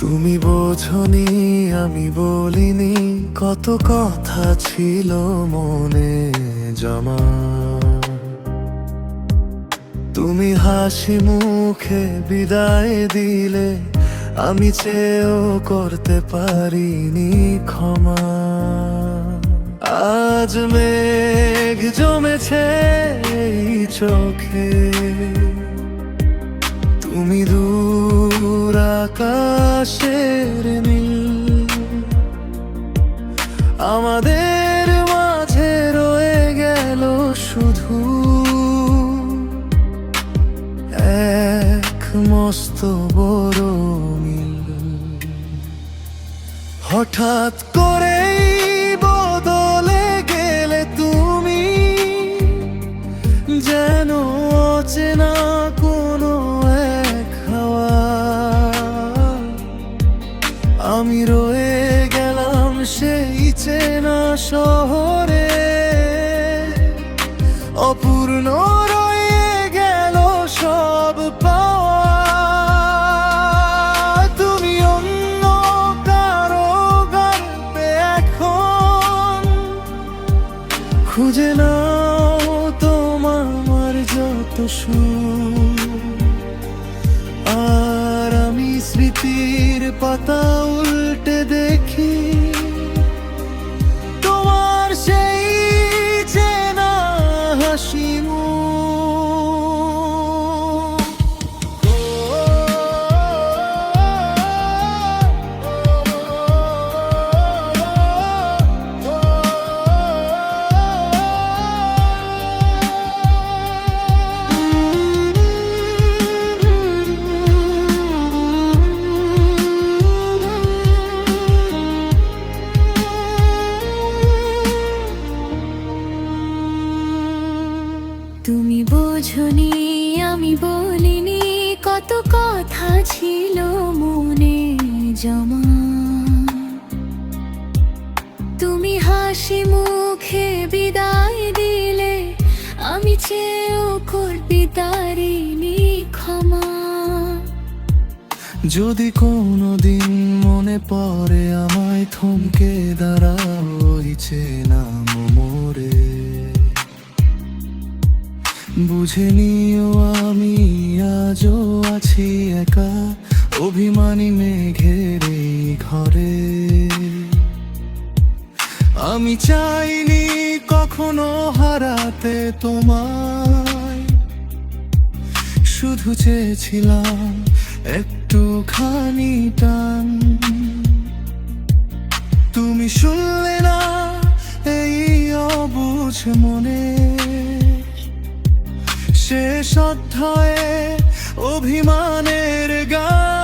তুমি বোঝনি আমি বলিনি, কত কথা ছিল মনে জমা। তুমি হাসি মুখে বিদায় দিলে, আমি চেয়েও করতে পারিনি ক্ষমা। আজ মেঘ জমেছে এই চোখে, তুমি দূর আকাশের নীল। আমাদের মাঝে রয়ে গেল শুধু এক মস্ত বড় মিল। হঠাৎ করেই বদলে গেলে তুমি, যেন অচেনা কোনো এক হাওয়া। আমি রয়ে গেলাম সেই চেনা শহরে, অপূর্ণ রয়ে গেল সব পাওয়া। তুমি অন্য কারো গল্পে এখন খুঁজে নাও তোমার যত সুর। আর আমি স্মৃতির পাতা উল্টে দেখি, তোমার সেই চেনা হাসি মুখ। তুমি বোঝনি আমি বলিনি, কত কথা ছিল মনে জমা। তুমি হাসি মুখে বিদায় দিলে, আমি চেয়েও করতে পারিনি ক্ষমা। যদি কোনোদিন মনে পড়ে আমায়, থমকে দাঁড়াও ওই চেনা মোড়ে। বুঝে নিও আমি আজও আছি একা, অভিমানী মেঘের এই ঘরে। আমি চাইনি কখনো হারাতে তোমায়, শুধু চেয়েছিলাম একটুখানি টান। তুমি শুনলে না এই অবুঝ মনে, শেষ অধ্যায়ে অভিমানের গান।